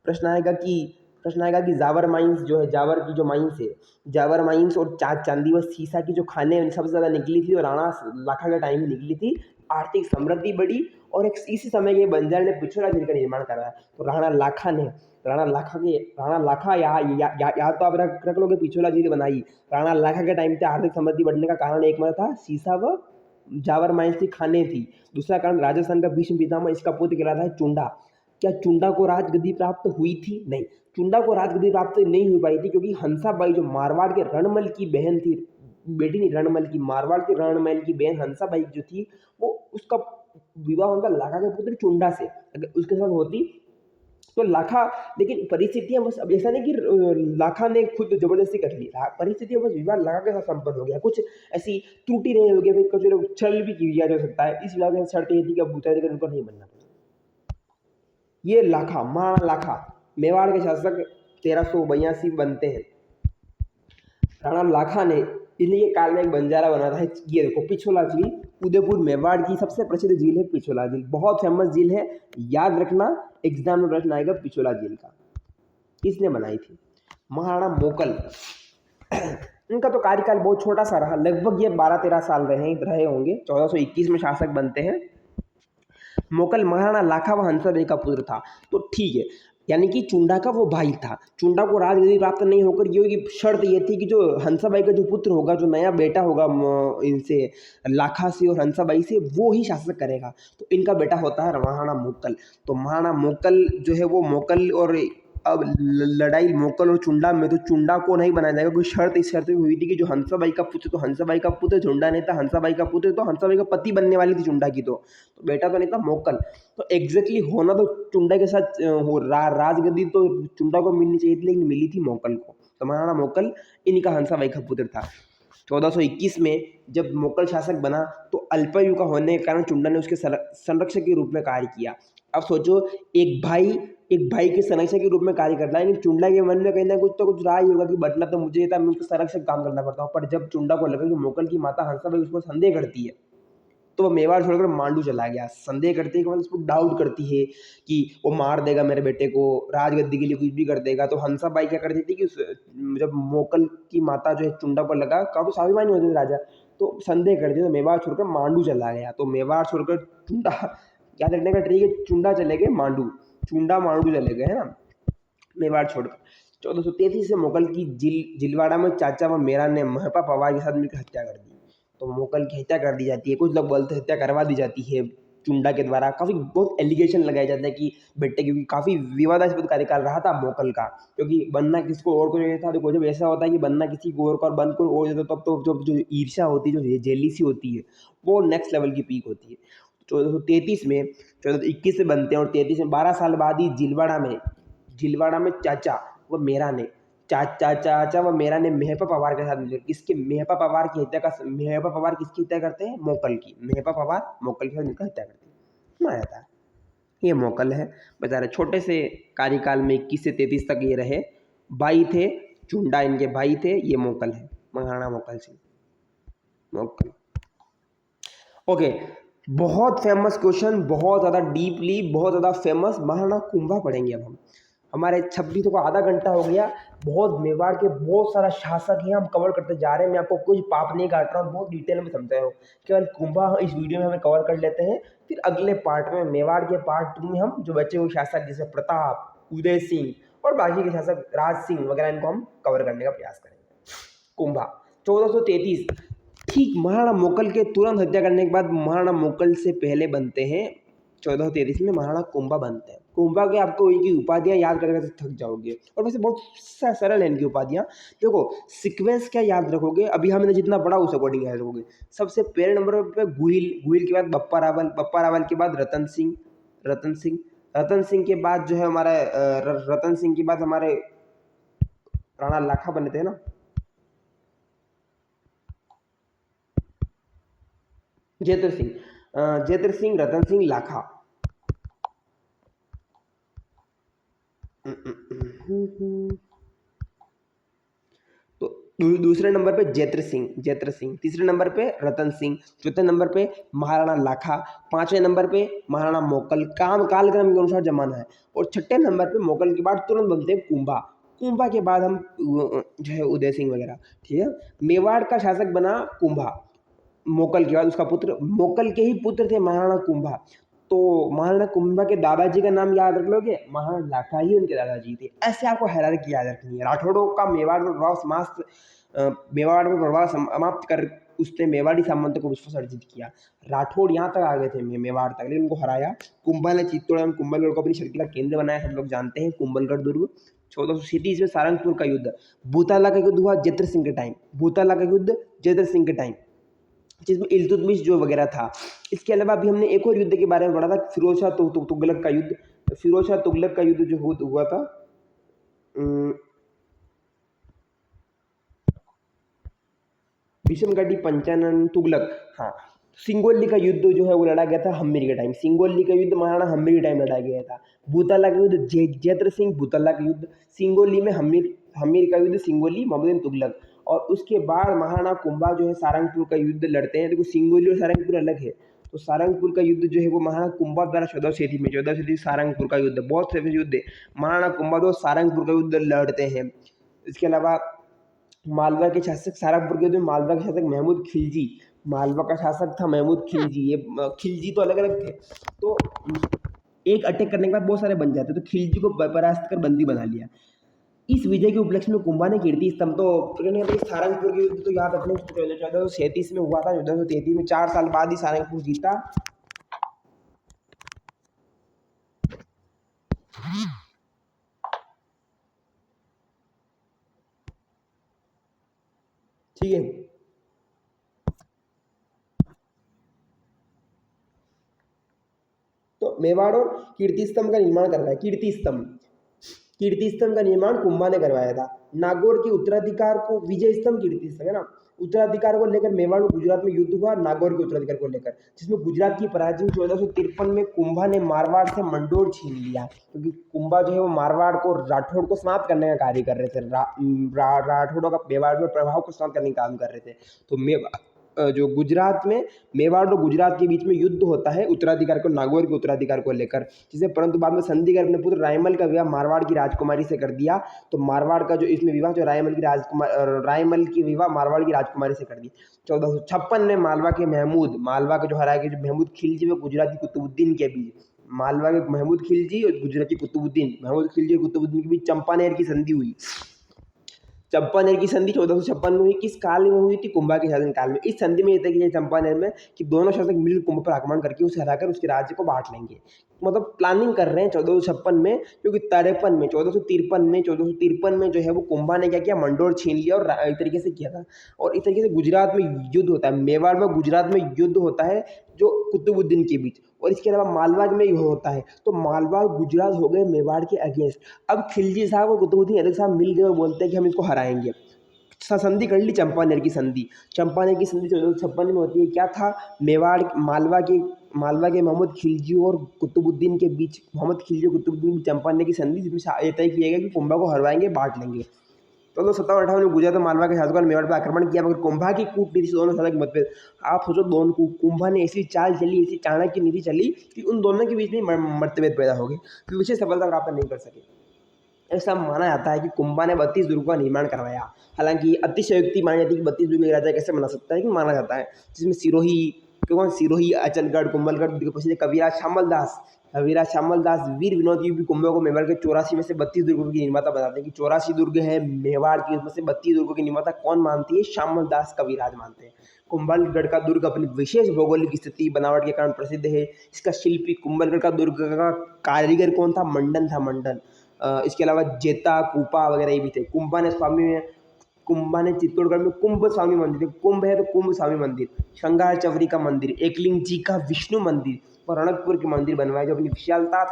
प्रश्न आएगा कि जावर माइंस जो है, जावर की जो माइंस है, जावर माइंस और चांदी व सीसा की जो खाने सबसे ज़्यादा निकली थी, और राणा लाखा के टाइम में निकली थी। आर्थिक समृद्धि बढ़ी, और एक इसी समय के बंजारे ने पिछोला झील का निर्माण कराया। तो राणा लाखा या तो आप रख लोगे पिछोला झील बनाई। राणा लाखा के टाइम पे आर्थिक समृद्धि बढ़ने का कारण एक मतलब था सीसा व जावर माइंस की खाने थी। दूसरा कारण राजस्थान का भीष्म पितामह, इसका पुत्र कहलाता है चुंडा। क्या चुंडा को राजगद्दी प्राप्त हुई थी? नहीं, चुंडा को राजगद्दी प्राप्त नहीं हो पाई थी, क्योंकि हंसाबाई जो मारवाड़ के रणमल की बहन थी, बेटी नहीं रणमल की, मारवाड़ के रणमल की बहन हंसाबाई जो थी, वो उसका विवाह होता लाखा के पुत्र चुंडा से। अगर उसके साथ होती तो लाखा, लेकिन परिस्थितियां बस, अब ऐसा नहीं कि लाखा ने खुद जबरदस्ती कर ली, परिस्थितियां बस विवाह लाखा के साथ संपन्न हो गया। कुछ ऐसी त्रुटि रही होगी, फिर कुछ लोग छल भी किया जा सकता है, इस विवाह के साथ शर्त ये थी कि अब उत्तराधिकारी उनको नहीं बनना। ये लाखा, महाराणा लाखा मेवाड़ के शासक 1382 बनते हैं। राणा लाखा ने इन्हीं के काल में एक बंजारा बना था। ये देखो पिछोला झील, उदयपुर मेवाड़ की सबसे प्रसिद्ध झील है पिछोला झील, बहुत फेमस झील है, याद रखना, एग्जाम में प्रश्न आएगा पिछोला झील का। किसने बनाई थी? महाराणा मोकल। इनका तो कार्यकाल बहुत छोटा सा रहा, लगभग ये 12-13 साल रहे होंगे। 1421 में शासक बनते हैं। मोकल महाराणा लाखा व हंसाबाई का पुत्र था। तो ठीक है, यानी कि चुंडा का वो भाई था। चुंडा को राजगद्दी प्राप्त नहीं होकर ये शर्त ये थी कि जो हंसाबाई का जो पुत्र होगा, जो नया बेटा होगा इनसे, लाखा से और हंसाबाई से, वो ही शासक करेगा। तो इनका बेटा होता है महाराणा मोकल। तो महाराणा मोकल जो है वो मोकल, और अब लड़ाई मोकल और चुंडा में, तो चुंडा को नहीं बनाया जाएगा, कोई शर्त इस शर्त में हुई थी कि जो हंसाबाई का पुत्र, तो हंसाबाई का पुत्र चुंडा नहीं था, हंसाबाई का पुत्र तो हंसाबाई का पति बनने वाली थी चुंडा की, तो बेटा तो नहीं था मोकल। तो एग्जैक्टली होना तो चुंडा के साथ राजगद्दी तो चुंडा को मिलनी चाहिए थी, लेकिन मिली थी मोकल को। तो महाराणा मोकल इन्हीं का हंसाभाई का पुत्र था। 1421 में जब मोकल शासक बना तो अल्पायु का होने के कारण चुंडा ने उसके संरक्षक के रूप में कार्य किया। अब सोचो, एक भाई के संरक्षक के रूप में कार्य करता है, लेकिन चुंडा के मन में कहीं ना कुछ तो कुछ रहा ही होगा कि बदला तो मुझे था, मैं उसको संरक्षक काम करना पड़ता हूँ। पर जब चुंडा को लगा कि मोकल की माता हंसाभाई उसको संदेह करती है, तो वो मेवाड़ छोड़कर मांडू चला गया। संदेह करती है कि मतलब उसको डाउट करती है कि वो मार देगा मेरे बेटे को, राजगद्दी के लिए कुछ भी कर देगा। तो हंसाबाई क्या करती थी कि जब मोकल की माता जो है चुंडा को लगा, काफी स्वाभिमानी होते थे राजा, तो संदेह करती तो मेवाड़ छोड़कर मांडू चला गया। तो मेवाड़ छोड़कर चुंडा, याद रखने का ट्रिक है, चुंडा चले गए मांडू, चुंडा मांडू चले गए, है ना, मेवाड़ छोड़कर। 1433 से मोगल की जिलवाड़ा में चाचा व मेरा ने महपा पवार के साथ मिलकर हत्या कर दी। तो मोगल की हत्या कर दी जाती है, कुछ लोग बोलते हैं हत्या करवा दी जाती है चुंडा के द्वारा। काफी बहुत एलिगेशन लगाया जाता है कि बेटे, क्योंकि काफी विवादास्पद कार्यकाल रहा था मोगल का, क्योंकि बनना किसको और को नहीं था। देखो, जब ऐसा होता है कि बनना किसी को और बन को और देता, तब तो जो ईर्ष्या होती है, जो जेलीसी होती है, वो नेक्स्ट लेवल की पीक होती है। 1433 में, 1421 से बनते हैं और 33 में 12 साल बाद ही जिलवाड़ा में चाचा व मेरा ने चाचा व मेरा ने मेहपा पवार के साथ मिलकर किसके मेहपा पवार किसकी हत्या करते हैं? मोकल की। मेहपा पवार मोकल के साथ मिलकर हत्या करते हैं। मारा था। ये मोकल है बेचारे, छोटे से कार्यकाल में 21 से 33 तक ये रहे। भाई थे चुंडा, इनके भाई थे। ये मोकल है, महाराणा मोकल सिंह, मोकल। ओके, बहुत फेमस क्वेश्चन, बहुत ज़्यादा डीपली, बहुत ज़्यादा फेमस महाराणा कुंभा पढ़ेंगे अब हम। हमारे 26 को आधा घंटा हो गया। बहुत मेवाड़ के बहुत सारा शासक हैं, हम कवर करते जा रहे हैं। मैं आपको कुछ पाप नहीं काट रहा हूँ, बहुत डिटेल में समझा हूँ। केवल कुंभा इस वीडियो में हमें कवर कर लेते हैं, फिर अगले पार्ट में मेवाड़ के पार्ट 2 में हम जो बचे हुए शासक जैसे प्रताप, उदय सिंह और बाकी के शासक राज सिंह वगैरह, इनको हम कवर करने का प्रयास करेंगे। कुंभा 1433, ठीक महाराणा मोकल के तुरंत हत्या करने के बाद महाराणा मोकल से पहले बनते हैं 1433 में महाराणा कुंभा बनते हैं। कुंभा के आपको इनकी उपाधियां याद करके थक जाओगे, और वैसे बहुत सरल है इनकी उपाधियां। देखो, सीक्वेंस क्या याद रखोगे, अभी हमने जितना पढ़ा उस अकॉर्डिंग याद रखोगे। सबसे पहले नंबर पे गुहिल के बाद बप्पा रावल के बाद रतन सिंह रतन सिंह के बाद जो है हमारे रतन सिंह के बाद हमारे राणा लाखा बने थे ना, जयद्र सिंह, रतन सिंह, लाखा। तो दूसरे नंबर पे जयद्र सिंह, तीसरे नंबर पे रतन सिंह, चौथे नंबर पे महाराणा लाखा, पांचवें नंबर पे महाराणा मोकल, कालक्रम के अनुसार जमाना है। और छठे नंबर पे मोकल के बाद तुरंत बनते हैं कुंभा। कुंभा के बाद हम जो है उदय सिंह वगैरह। ठीक है, मेवाड़ का शासक बना कुंभा। मोकल के बाद उसका पुत्र, मोकल के ही पुत्र थे महाराणा कुंभा। तो महाराणा कुंभा के दादाजी का नाम याद रख लोगे, महाराणा लाखा ही उनके दादाजी थे। ऐसे आपको हायरार्की याद रखनी है। राठौड़ों का मेवाड़ में प्रभाव समाप्त, मेवाड़ में प्रभाव समाप्त कर उसने मेवाड़ी सामंत को विश्वास अर्जित किया। राठौड़ यहाँ तक आ गए थे मेवाड़ तक, लेकिन उनको हराया। कुंभा ने चित्तौड़ एवं कुंभलगढ़ को अपनी शक्ति का केंद्र बनाया, सब लोग जानते हैं कुंभलगढ़ दुर्ग। 1437 में सारंगपुर का युद्ध, भूताला का युद्ध हुआ जयद्र सिंह के टाइम, भूताला का युद्ध जयद्र सिंह के टाइम, जिसमें इल्तुतमिश जो वगैरह था। इसके अलावा अभी हमने एक और युद्ध के बारे में पढ़ा था, फिरोज शाह तुगलक का युद्ध। फिरोज शाह तुगलक का युद्ध जो हुआ था, भीष्मगढ़ी पंचानन तुगलक, हाँ। सिंगोली का युद्ध जो है वो लड़ा गया था हम्मीर के टाइम। सिंगोली का युद्ध महाराणा हम्मीर के टाइम लड़ा गया था। भूताला का युद्ध जयद्र सिंह भूताला का युद्ध। सिंगोली में हम्मीर का युद्ध सिंगोली मोहम्मद तुगलक। और उसके बाद महाराणा कुंभा जो है सारंगपुर का युद्ध लड़ते हैं। देखो, सिंगोली और सारंगपुर अलग है। तो सारंगपुर का युद्ध जो है वो महाराणा कुंभा द्वारा 1437 सारंगपुर का युद्ध, बहुत फेमस युद्ध है। महाराणा कुंभा तो सारंगपुर का युद्ध लड़ते हैं। इसके अलावा मालवा के शासक, सारंगपुर के युद्ध में मालवा के शासक महमूद खिलजी, मालवा का शासक था महमूद खिलजी। ये खिलजी तो अलग अलग थे। तो एक अटैक करने के बाद बहुत सारे बन जाते, तो खिलजी को परास्त कर बंदी बना लिया। इस विजय के उपलक्ष्य में कुंभा ने कीर्ति स्तंभ, तो सारंगपुर के युद्ध तो याद रखने 1437 में हुआ था। 1433 में 4 साल बाद ही सारंगपुर जीता। ठीक है, तो मेवाड़ और कीर्ति स्तंभ का निर्माण करना है। कीर्ति स्तंभ कीर्ति स्तंभ का निर्माण कुंभा ने करवाया था। नागौर के उत्तराधिकार को विजय स्तंभ कीर्ति स्तंभ है ना, उत्तराधिकार को लेकर मेवाड़ और गुजरात में युद्ध हुआ नागौर के उत्तराधिकार को लेकर, जिसमें गुजरात की पराजय हुई। 1453 में कुंभा ने मारवाड़ से मंडोर छीन लिया, क्योंकि कुंभा जो है वो मारवाड़ को राठौड़ को समाप्त करने का कार्य कर रहे थे। राठौड़ों का मेवाड़ में प्रभाव को समाप्त करने का काम कर रहे थे। तो जो गुजरात में मेवाड़ और गुजरात के बीच में युद्ध होता है उत्तराधिकार को, नागौर के उत्तराधिकार को लेकर, जिसे परंतु बाद में संधि कर अपने पुत्र रायमल का विवाह मारवाड़ की राजकुमारी से कर दिया। तो मारवाड़ का जो इसमें विवाह जो रायमल की विवाह मारवाड़ की राजकुमारी से कर दी। 1456 में मालवा के जो हराए गए जो महमूद खिलजी व गुजराती कुतुबुद्दीन के बीच, मालवा के महमूद खिलजी और गुजराती कुतुबुद्दीन, महमूद खिलजी और कुतुबुद्दीन के बीच चंपानेर की संधि हुई। चंपानेर की संधि 1456 में हुई। किस काल में हुई थी? कुंभा के शासन काल में। इस संधि में ये तय किया चंपानेर में कि दोनों शासक मिलकर कुंभ पर आक्रमण करके उसे हराकर उसके राज्य को बांट लेंगे। मतलब प्लानिंग कर रहे हैं 1456 में, क्योंकि 1453 में जो है वो कुंभा ने क्या किया, मंडोर छीन लिया और इस तरीके से किया था। और इस तरीके से गुजरात में युद्ध होता है, मेवाड़ में गुजरात में युद्ध होता है जो कुतुबुद्दीन के बीच, और इसके अलावा मालवा में युद्ध होता है। तो मालवा गुजरात हो गए मेवाड़ के अगेंस्ट। अब खिलजी साहब और कुतुबुद्दीन ऐलक साहब मिल गए और बोलते हैं कि हम इसको हराएंगे। संधि कर ली चंपानेर की संधि। चंपानेर की संधि 1456 में होती है। क्या था? मालवा के मोहम्मद खिलजी और कुतुबुद्दीन के बीच, मोहम्मद खिलजी और कुतुबुद्दीन की चंपानेर की संधि, जिसमें ये तय किया गया कि कुंभा को हरवाएंगे, बांट लेंगे। 1457-58 में गुजरात और मालवा के शासकों ने मेवाड़ पर आक्रमण किया, मगर कुंभा की कूटनीति से दोनों शासक मतभेद। आप सोचो, दोनों कुंभा ने ऐसी चाल चली, ऐसी चाणक्य नीति चली कि उन दोनों के बीच में मतभेद पैदा हो गए, फिर विशेष सफलता प्राप्त नहीं कर सके। ऐसा माना जाता है कि कुंभा ने 32 दुर्गों का निर्माण करवाया। हालांकि अतिशयोक्ति मानी जाती है कि 32 दुर्ग राजा कैसे बना सकता है, कि माना जाता है, जिसमें सिरोही, अचलगढ़, कुंभलगढ़, प्रसिद्ध कविराज श्यामल दास वीर विनोद भी कुंभा को मेवाड़ के 84 में से 32 दुर्गों की निर्माता बताते हैं कि 84 दुर्ग है मेवाड़ की, उसमें से 32 दुर्गों की निर्माता कौन मानती है? श्यामल दास कविराज मानते हैं। कुंभलगढ़ का दुर्ग अपनी विशेष भौगोलिक स्थिति बनावट के कारण प्रसिद्ध है। इसका शिल्पी कुंभलगढ़ का दुर्ग का कारीगर कौन था? मंडन। इसके अलावा जेता, कूपा वगैरह ये भी थे। कुंभा ने चित्तौड़गढ़ में कुंभ स्वामी मंदिर, कुंभ है तो कुंभ स्वामी मंदिर, श्रृंगार चवरी का मंदिर, एकलिंग जी का विष्णु मंदिर और रणकपुर के मंदिर बनवाए, जो अपनी विशालता,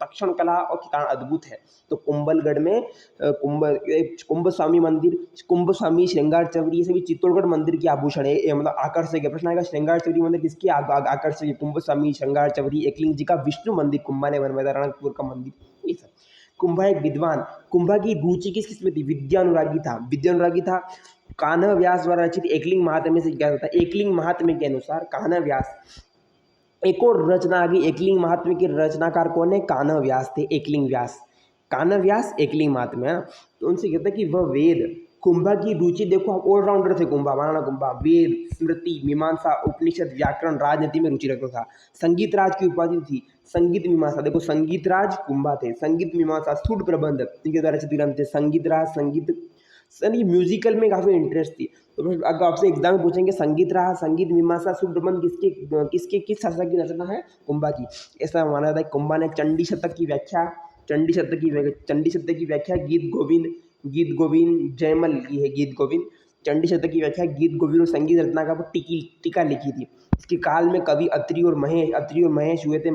तक्षण कला और के कारण अद्भुत है। तो कुंभलगढ़ में कुंभ स्वामी मंदिर, कुंभ स्वामी, श्रृंगार चवरी, ये सभी चित्तौड़गढ़ मंदिर के आभूषण है। मतलब आकर्षक है। प्रश्न आएगा, श्रृंगार चवरी मंदिर किसकी आकर्षक है? कुंभ स्वामी, श्रृंगार चवरी, एकलिंग जी का विष्णु मंदिर कुंभा ने बनवाया था, रणकपुर का मंदिर, ये सब। कुंभा एक विद्वान। कुंभा की रुचि किस में थी? विद्यानुरागी था। कान्ह व्यास द्वारा रचित एकलिंग महात्म्य से क्या होता है? एकलिंग महात्म्य के अनुसार कान्ह व्यास, एक और रचना आ गई। एकलिंग महात्म्य के रचनाकार कौन है? कान्ह व्यास थे। कान्ह व्यास एकलिंग महात्म्य है ना। तो उनसे कहता है कि वह वेद, कुंभा की रुचि देखो, ऑलराउंडर थे कुंभा, महाराणा कुंभा। वेद, स्मृति, मीमांसा, उपनिषद, व्याकरण, राजनीति में रुचि रखता था। संगीत राज की उपाधि थी संगीत मीमांसा। देखो, संगीत राज कुंभा थे। संगीत मीमांसा, स्थूल प्रबंध इनके द्वारा रचित ग्रंथ थे। संगीत राज, संगीत सर, म्यूजिकल में काफ़ी इंटरेस्ट थी। तो अगर आपसे एग्जाम में पूछेंगे संगीत राज, संगीत मीमांसा, शुद्ध प्रबंध किस शासक की रचना है? कुंभा की। ऐसा माना जाता है। कुंभा ने चंडी शतक की व्याख्या गीत गोविंद जयमल की है। गीत गोविंद, चंडी शतक की व्याख्या गीत गोविंद और संगीत रत्ना का टीका लिखी थी। इसके काल में कवि अत्रि और महेश हुए थे।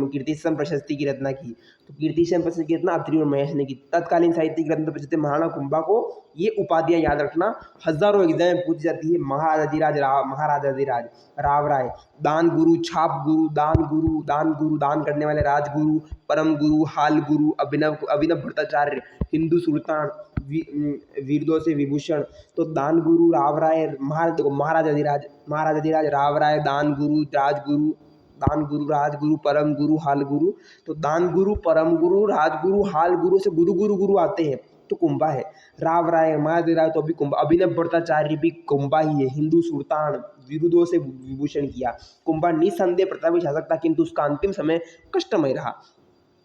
कीर्तिशन प्रशस्ति की रचना की। तो कीर्तिशन प्रशस्ति की रचना अत्रि और महेश ने की। तत्कालीन साहित्यिक ग्रंथ प्रसिद्ध महाराणा कुंभा को ये उपाधियां याद रखना, हजारों एग्जाम में पूछी जाती है। महाराजाधिराज राव राय, दान गुरु, छाप गुरु, दान गुरु, दान करने वाले राजगुरु, परम गुरु, हाल गुरु, अभिनव भट्टाचार्य, हिंदू सुल्तान, वीरदों से विभूषण। तो दान गुरु राव राय, महाराजाधिराज राव राय, दान गुरु, राजगुरु, परम गुरु, हाल गुरु। तो दान गुरु, परम गुरु, राजगुरु, हाल गुरु से गुरु आते हैं, तो कुंभा है। राव राय, महाराजाधिराज तो भी कुंभा। अभिनव भट्टाचार्य भी कुंभा ही है। हिंदू सुल्तान, विरुद्धों से विभूषण किया। कुंभा निसंदेह प्रतापी शासक था, किंतु उसका अंतिम समय कष्टमय रहा।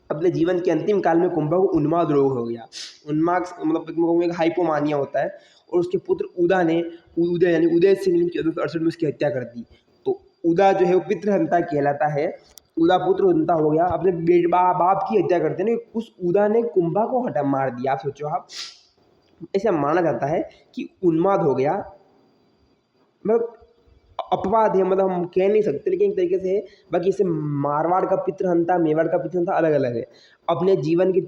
अपने जीवन के अंतिम काल में कुंभा को उन्माद रोग हो गया। उन्माद मतलब एक हाइपोमानिया होता है। और उसके पुत्र उदय सिंह ने 1468 में उसकी हत्या कर दी। तो उदा जो है वो पितृहंता कहलाता है। उदा पुत्र हंता हो गया, अपने बाप की हत्या करते हैं। उस उदा ने कुंभा को मार दिया। आप सोचो, आप ऐसा माना जाता है कि उन्माद हो गया। मतलब अपवाद है, मतलब हम कह नहीं सकते, लेकिन एक तरीके से है। बाकी इसे मारवाड़ का पितृहंता, मेवाड़ का पितृहंता अलग अलग है। अपने जीवन के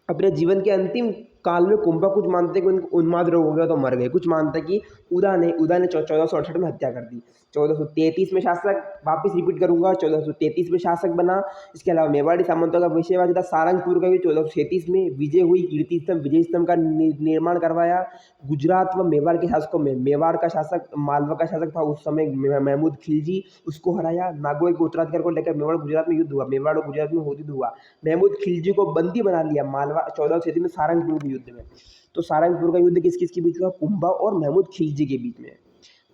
अपने जीवन के अंतिम काल में कुंभा कुछ मानते हैं कि उनको उन्माद रोग हो गया तो मर गए, कुछ मानते हैं कि उदा ने 1468 में हत्या कर दी। 1433 में शासक, वापस रिपीट करूंगा, 1433 में शासक बना। इसके अलावा मेवाड़ी सामंतों का विषयवादी था। सारंगपुर का भी 1437 में विजय हुई, कीर्ति स्तंभ, विजय स्तंभ का निर्माण करवाया। गुजरात व मेवाड़ के शासकों में मेवाड़ का शासक, मालवा का शासक था उस समय महमूद खिलजी, उसको हराया। नागौर के उत्तराधिकार को लेकर मेवाड़ गुजरात में युद्ध हुआ, मेवाड़ और गुजरात में युद्ध हुआ। महमूद खिलजी को बंदी बना लिया मालवा 1437 में सारंगपुर के युद्ध में। तो सारंगपुर का युद्ध किस किस के बीच हुआ? कुंभा और महमूद खिलजी के बीच में।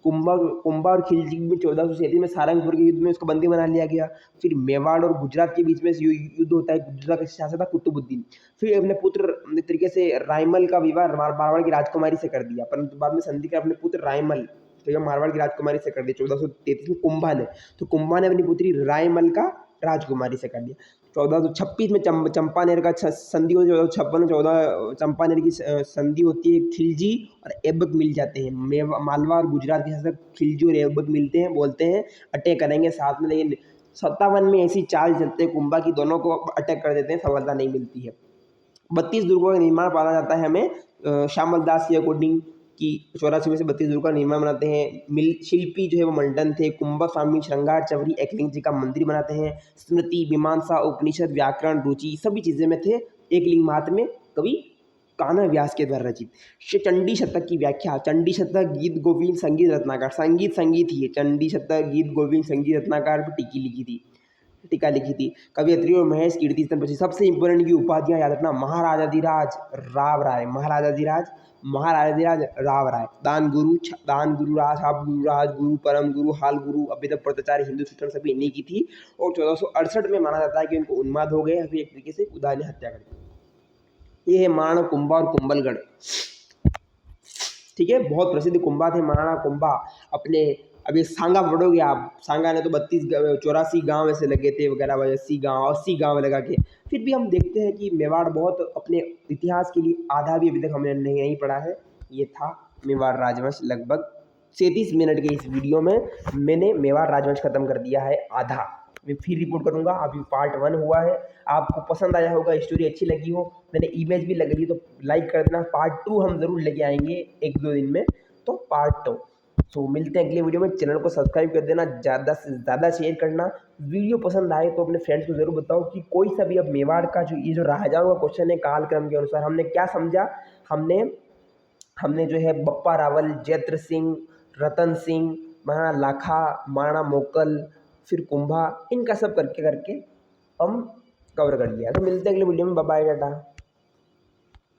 कुंभा और खिलजी में 1437 में सारंगपुर के युद्ध में उसको बंदी बना लिया गया। फिर मेवाड़ और गुजरात के बीच में युद्ध होता है। गुजरात का शासक था कुतुबुद्दीन। फिर अपने पुत्र एक तरीके से रायमल का विवाह मारवाड़ की राजकुमारी से कर दिया, परंतु बाद में संधि कर अपने पुत्र रायमल तो मारवाड़ की राजकुमारी से कर दिया 1433 में कुंभा ने। तो कुंभा ने अपनी पुत्री रायमल का राजकुमारी से कर दिया। 1436 में चंपानेर का संधि होती है। 1456 में चंपानेर की संधि होती है। खिलजी और ऐबक मिल जाते हैं। मालवा और गुजरात के शासक खिलजी और ऐबक मिलते हैं, बोलते हैं अटैक करेंगे साथ में, लेकिन 57 में ऐसी चाल चलते हैं कुंभा की, दोनों को अटैक कर देते हैं, सफलता नहीं मिलती है। 32 दुर्गों का निर्माण पाया जाता है हमें श्यामल दास के अकॉर्डिंग कि 84 में से 32 दुर्गों का निर्माण बनाते हैं। शिल्पी जो है वो मंडन थे। कुंभा स्वामी श्रृंगार चवरी एकलिंग जी का मंदिर बनाते हैं। स्मृति, मीमांसा, उपनिषद, व्याकरण, रुचि सभी चीज़ें में थे। एक लिंग महात्म्य में कवि कान्हा व्यास के द्वारा रचित। चंडी शतक की व्याख्या, चंडी शतक गीत गोविंद संगीत रत्नाकर, संगीत ही है। चंडी शतक गीत गोविंद संगीत रत्नाकर पर टीका लिखी थी। कवियत्री और महेश कीर्ति स्तंभ बची। सबसे इंपॉर्टेंट की उपाधियां याद रखना, महाराजाधिराज राव राय, महाराजाधिराज राव राय, दान गुरु राज, आप गुरु राज, गुरु परम गुरु, हाल गुरु, अभिधव प्रत्याचार्य, हिंदू शिक्षण सभी इन्हीं की थी। और 1468 में माना जाता है कि उनको उन्माद हो गए, फिर एक तरीके से उदा ने हत्या कर दी। ये है महाराणा कुंभा और कुंभलगढ़। ठीक है, बहुत प्रसिद्ध कुंभा थे महाराणा कुंभा। अपने अभी सांगा पढ़ोगे आप, सांगा ने तो 84 गांव ऐसे लगे थे वगैरह, 80 गांव लगा के। फिर भी हम देखते हैं कि मेवाड़ बहुत अपने इतिहास के लिए आधा भी अभी तक हमने नहीं पढ़ा है। ये था मेवाड़ राजवंश। लगभग 37 मिनट के इस वीडियो में मैंने मेवाड़ राजवंश खत्म कर दिया है आधा। मैं फिर रिपोर्ट करूंगा। अभी पार्ट 1 हुआ है, आपको पसंद आया होगा, स्टोरी अच्छी लगी हो, मैंने इमेज भी लगी तो लाइक कर देना। पार्ट 2 हम जरूर लेके आएंगे 1-2 दिन में, तो पार्ट 2। सो मिलते हैं अगले वीडियो में। चैनल को सब्सक्राइब कर देना, ज़्यादा से ज़्यादा शेयर करना। वीडियो पसंद आए तो अपने फ्रेंड्स को जरूर बताओ कि कोई सा भी अब मेवाड़ का जो राजाओं का क्वेश्चन है कालक्रम के अनुसार हमने क्या समझा। हमने जो है बप्पा रावल, जैत्र सिंह, रतन सिंह, महाराणा लाखा, महाराणा मोकल, फिर कुंभा, इनका सब करके हम कवर कर लिया। तो मिलते हैं अगले वीडियो में। Bye bye, Tata.